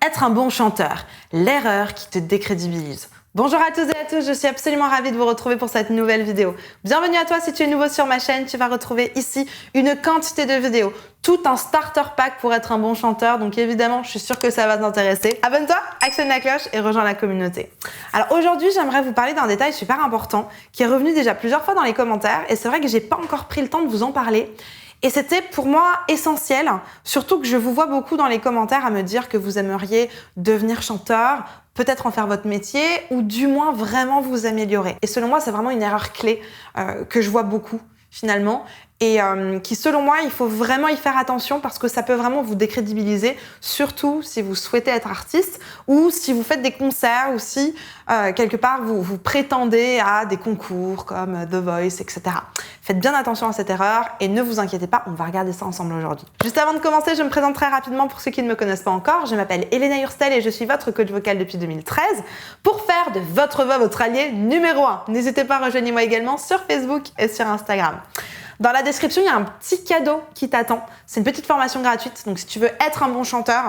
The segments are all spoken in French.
Être un bon chanteur, l'erreur qui te décrédibilise. Bonjour à tous et à tous, je suis absolument ravie de vous retrouver pour cette nouvelle vidéo. Bienvenue à toi si tu es nouveau sur ma chaîne, tu vas retrouver ici une quantité de vidéos, tout un starter pack pour être un bon chanteur, donc évidemment je suis sûre que ça va t'intéresser. Abonne-toi, actionne la cloche et rejoins la communauté. Alors aujourd'hui j'aimerais vous parler d'un détail super important qui est revenu déjà plusieurs fois dans les commentaires et c'est vrai que j'ai pas encore pris le temps de vous en parler. Et c'était pour moi essentiel, surtout que je vous vois beaucoup dans les commentaires à me dire que vous aimeriez devenir chanteur, peut-être en faire votre métier, ou du moins vraiment vous améliorer. Et selon moi, c'est vraiment une erreur clé que je vois beaucoup finalement, et qui selon moi, il faut vraiment y faire attention parce que ça peut vraiment vous décrédibiliser, surtout si vous souhaitez être artiste ou si vous faites des concerts ou si quelque part vous prétendez à des concours comme The Voice, etc. Faites bien attention à cette erreur et ne vous inquiétez pas, on va regarder ça ensemble aujourd'hui. Juste avant de commencer, je me présente très rapidement pour ceux qui ne me connaissent pas encore. Je m'appelle Elena Hurstel et je suis votre coach vocal depuis 2013 pour faire de votre voix votre allié numéro 1. N'hésitez pas à rejoindre moi également sur Facebook et sur Instagram. Dans la description, il y a un petit cadeau qui t'attend. C'est une petite formation gratuite. Donc, si tu veux être un bon chanteur,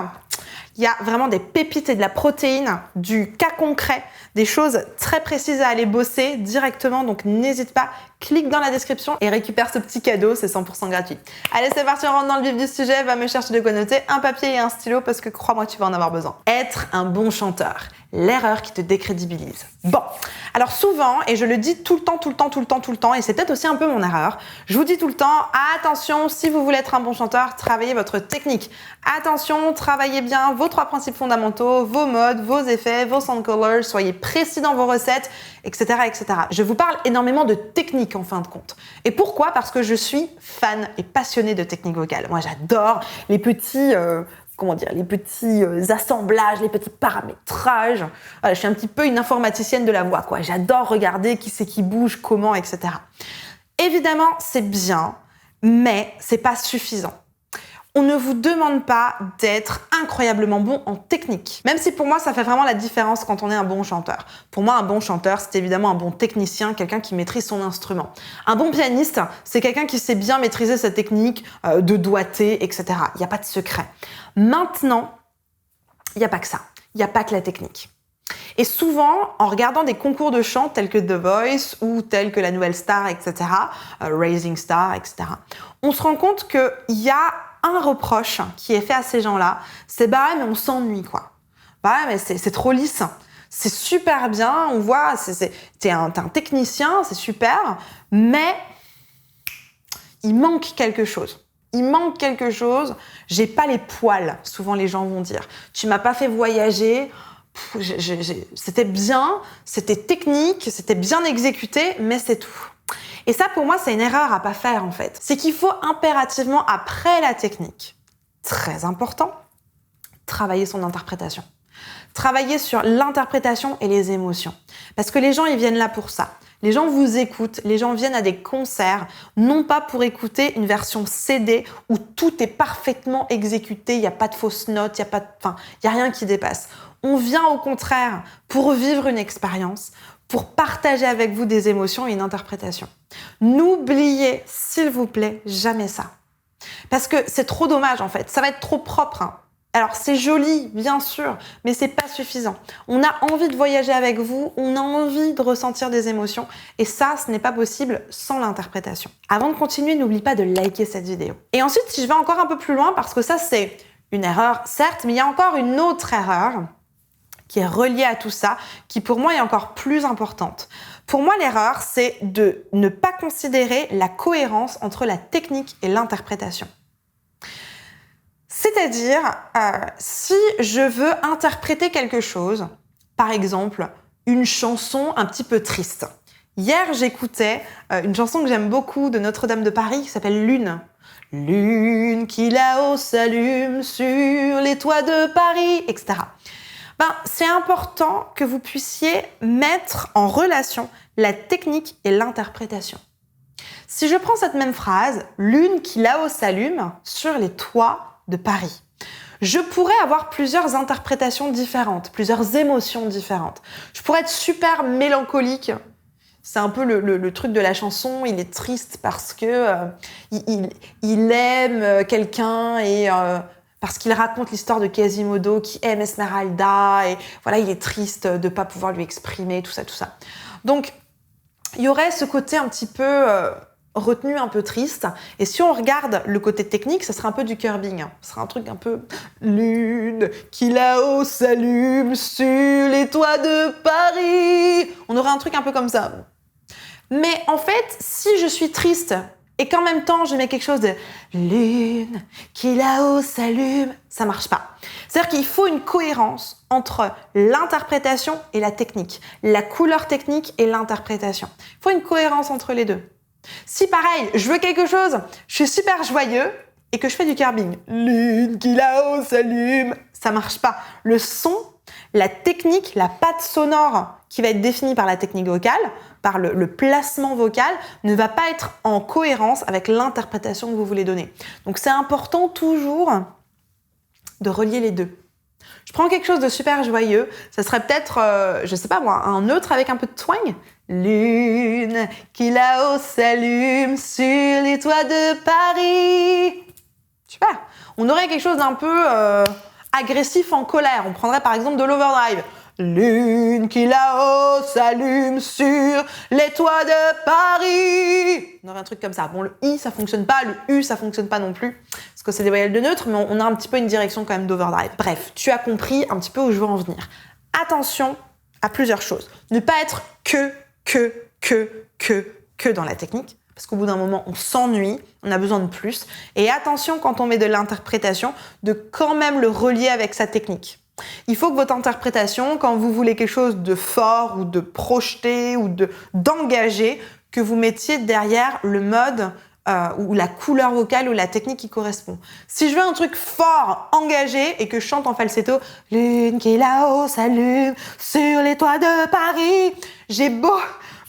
il y a vraiment des pépites et de la protéine, du cas concret, des choses très précises à aller bosser directement. Donc, n'hésite pas, clique dans la description et récupère ce petit cadeau. C'est 100% gratuit. Allez, c'est parti, on rentre dans le vif du sujet. Va me chercher de quoi noter, un papier et un stylo parce que crois-moi, tu vas en avoir besoin. Être un bon chanteur. L'erreur qui te décrédibilise. Bon, alors souvent, et je le dis tout le temps, et c'est peut-être aussi un peu mon erreur, je vous dis tout le temps, attention, si vous voulez être un bon chanteur, travaillez votre technique. Attention, travaillez bien vos 3 principes fondamentaux, vos modes, vos effets, vos sound colors, soyez précis dans vos recettes, etc., etc. Je vous parle énormément de technique en fin de compte. Et pourquoi ? Parce que je suis fan et passionnée de technique vocale. Moi, j'adore les petits... les petits assemblages, les petits paramétrages. Voilà, je suis un petit peu une informaticienne de la voix, quoi. J'adore regarder qui c'est qui bouge, comment, etc. Évidemment, c'est bien, mais c'est pas suffisant. On ne vous demande pas d'être incroyablement bon en technique. Même si pour moi, ça fait vraiment la différence quand on est un bon chanteur. Pour moi, un bon chanteur, c'est évidemment un bon technicien, quelqu'un qui maîtrise son instrument. Un bon pianiste, c'est quelqu'un qui sait bien maîtriser sa technique de doigté, etc. Il n'y a pas de secret. Maintenant, il n'y a pas que ça. Il n'y a pas que la technique. Et souvent, en regardant des concours de chant tels que The Voice ou tels que La Nouvelle Star, etc., Rising Star, etc., on se rend compte qu'il y a un reproche qui est fait à ces gens-là, c'est bah mais on s'ennuie quoi. Bah mais c'est trop lisse. C'est super bien, on voit, t'es un technicien, c'est super, mais il manque quelque chose. Il manque quelque chose, j'ai pas les poils, souvent les gens vont dire. Tu m'as pas fait voyager, c'était bien, c'était technique, c'était bien exécuté, mais c'est tout. Et ça, pour moi, c'est une erreur à pas faire, en fait. C'est qu'il faut impérativement, après la technique, très important, travailler son interprétation. Travailler sur l'interprétation et les émotions. Parce que les gens, ils viennent là pour ça. Les gens vous écoutent, les gens viennent à des concerts, non pas pour écouter une version CD où tout est parfaitement exécuté, il n'y a pas de fausses notes, il n'y a rien qui dépasse. On vient au contraire pour vivre une expérience, pour partager avec vous des émotions et une interprétation. N'oubliez, s'il vous plaît, jamais ça. Parce que c'est trop dommage en fait, ça va être trop propre. Alors c'est joli, bien sûr, mais c'est pas suffisant. On a envie de voyager avec vous, on a envie de ressentir des émotions, et ça, ce n'est pas possible sans l'interprétation. Avant de continuer, n'oublie pas de liker cette vidéo. Et ensuite, si je vais encore un peu plus loin, parce que ça c'est une erreur, certes, mais il y a encore une autre erreur qui est reliée à tout ça, qui pour moi est encore plus importante. Pour moi, l'erreur, c'est de ne pas considérer la cohérence entre la technique et l'interprétation. C'est-à-dire, si je veux interpréter quelque chose, par exemple, une chanson un petit peu triste. Hier, j'écoutais une chanson que j'aime beaucoup de Notre-Dame de Paris qui s'appelle Lune. Lune qui là-haut s'allume sur les toits de Paris, etc. C'est important que vous puissiez mettre en relation la technique et l'interprétation. Si je prends cette même phrase, lune qui là-haut s'allume sur les toits de Paris, je pourrais avoir plusieurs interprétations différentes, plusieurs émotions différentes. Je pourrais être super mélancolique. C'est un peu le truc de la chanson, il est triste parce que il aime quelqu'un et parce qu'il raconte l'histoire de Quasimodo qui aime Esmeralda et voilà, il est triste de ne pas pouvoir lui exprimer, tout ça, tout ça. Donc, il y aurait ce côté un petit peu retenu, un peu triste. Et si on regarde le côté technique, ça serait un peu du curbing. Ce serait un truc un peu lune qui là-haut s'allume sur les toits de Paris. On aurait un truc un peu comme ça. Mais en fait, si je suis triste et qu'en même temps je mets quelque chose de lune qui là-haut s'allume, ça marche pas. C'est-à-dire qu'il faut une cohérence entre l'interprétation et la technique, la couleur technique et l'interprétation. Il faut une cohérence entre les deux. Si pareil, je veux quelque chose, je suis super joyeux et que je fais du curbing, lune qui là-haut s'allume, ça marche pas. Le son, la technique, la patte sonore qui va être définie par la technique vocale, par le placement vocal, ne va pas être en cohérence avec l'interprétation que vous voulez donner. Donc c'est important toujours de relier les deux. Je prends quelque chose de super joyeux, ça serait peut-être, je sais pas moi, un neutre avec un peu de twang. Lune qui là-haut s'allume sur les toits de Paris. Super. On aurait quelque chose d'un peu agressif en colère. On prendrait par exemple de l'overdrive. Lune qui là-haut s'allume sur les toits de Paris. On aurait un truc comme ça. Bon, le I, ça fonctionne pas. Le U, ça fonctionne pas non plus. Parce que c'est des voyelles de neutre, mais on a un petit peu une direction quand même d'overdrive. Bref, tu as compris un petit peu où je veux en venir. Attention à plusieurs choses. Ne pas être que dans la technique. Parce qu'au bout d'un moment, on s'ennuie, on a besoin de plus. Et attention, quand on met de l'interprétation, de quand même le relier avec sa technique. Il faut que votre interprétation, quand vous voulez quelque chose de fort ou de projeté ou d'engagé, que vous mettiez derrière le mode ou la couleur vocale ou la technique qui correspond. Si je veux un truc fort, engagé et que je chante en falsetto, lune qui là-haut s'allume sur les toits de Paris, j'ai beau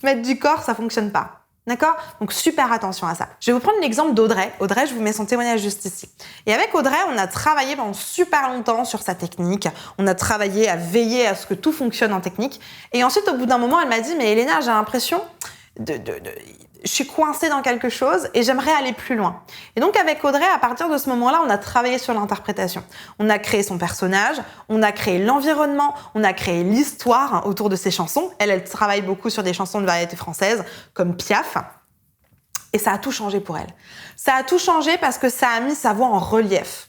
mettre du corps, ça fonctionne pas. D'accord? Donc, super attention à ça. Je vais vous prendre l'exemple d'Audrey. Audrey, je vous mets son témoignage juste ici. Et avec Audrey, on a travaillé pendant super longtemps sur sa technique. On a travaillé à veiller à ce que tout fonctionne en technique. Et ensuite, au bout d'un moment, elle m'a dit, mais Elena, j'ai l'impression je suis coincée dans quelque chose et j'aimerais aller plus loin. Et donc avec Audrey, à partir de ce moment-là, on a travaillé sur l'interprétation. On a créé son personnage, on a créé l'environnement, on a créé l'histoire autour de ses chansons. Elle travaille beaucoup sur des chansons de variété française, comme Piaf. Et ça a tout changé pour elle. Ça a tout changé parce que ça a mis sa voix en relief.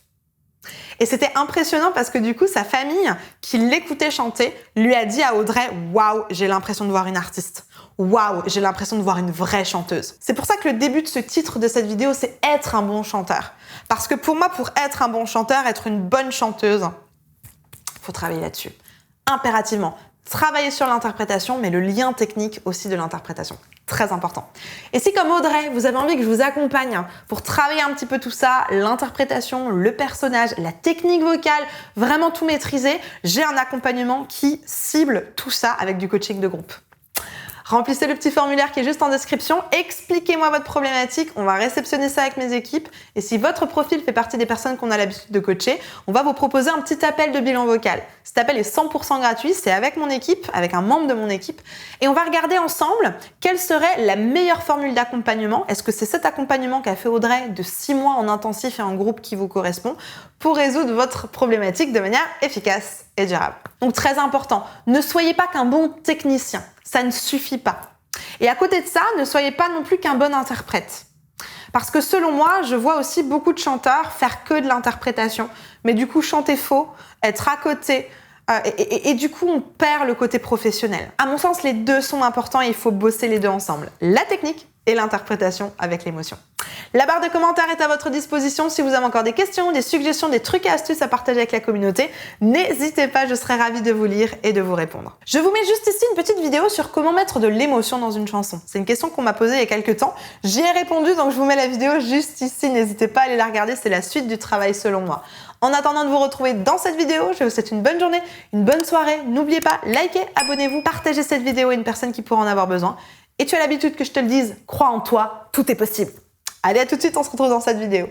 Et c'était impressionnant parce que du coup, sa famille, qui l'écoutait chanter, lui a dit à Audrey « Waouh, j'ai l'impression de voir une artiste. Waouh, j'ai l'impression de voir une vraie chanteuse. » C'est pour ça que le début de ce titre de cette vidéo, c'est « Être un bon chanteur ». Parce que pour moi, pour être un bon chanteur, être une bonne chanteuse, il faut travailler là-dessus. Impérativement. Travailler sur l'interprétation, mais le lien technique aussi de l'interprétation. Très important. Et si comme Audrey, vous avez envie que je vous accompagne pour travailler un petit peu tout ça, l'interprétation, le personnage, la technique vocale, vraiment tout maîtriser, j'ai un accompagnement qui cible tout ça avec du coaching de groupe. Remplissez le petit formulaire qui est juste en description, expliquez-moi votre problématique, on va réceptionner ça avec mes équipes et si votre profil fait partie des personnes qu'on a l'habitude de coacher, on va vous proposer un petit appel de bilan vocal. Cet appel est 100% gratuit, c'est avec mon équipe, avec un membre de mon équipe et on va regarder ensemble quelle serait la meilleure formule d'accompagnement. Est-ce que c'est cet accompagnement qu'a fait Audrey de 6 mois en intensif et en groupe qui vous correspond pour résoudre votre problématique de manière efficace et durable. Donc très important, ne soyez pas qu'un bon technicien. Ça ne suffit pas. Et à côté de ça, ne soyez pas non plus qu'un bon interprète. Parce que selon moi, je vois aussi beaucoup de chanteurs faire que de l'interprétation, mais du coup chanter faux, être à côté, et du coup on perd le côté professionnel. À mon sens, les deux sont importants et il faut bosser les deux ensemble. La technique et l'interprétation avec l'émotion. La barre de commentaires est à votre disposition. Si vous avez encore des questions, des suggestions, des trucs et astuces à partager avec la communauté, n'hésitez pas, je serai ravie de vous lire et de vous répondre. Je vous mets juste ici une petite vidéo sur comment mettre de l'émotion dans une chanson. C'est une question qu'on m'a posée il y a quelques temps. J'y ai répondu, donc je vous mets la vidéo juste ici. N'hésitez pas à aller la regarder, c'est la suite du travail selon moi. En attendant de vous retrouver dans cette vidéo, je vous souhaite une bonne journée, une bonne soirée. N'oubliez pas, likez, abonnez-vous, partagez cette vidéo à une personne qui pourrait en avoir besoin. Et tu as l'habitude que je te le dise, crois en toi, tout est possible. Allez, à tout de suite, on se retrouve dans cette vidéo.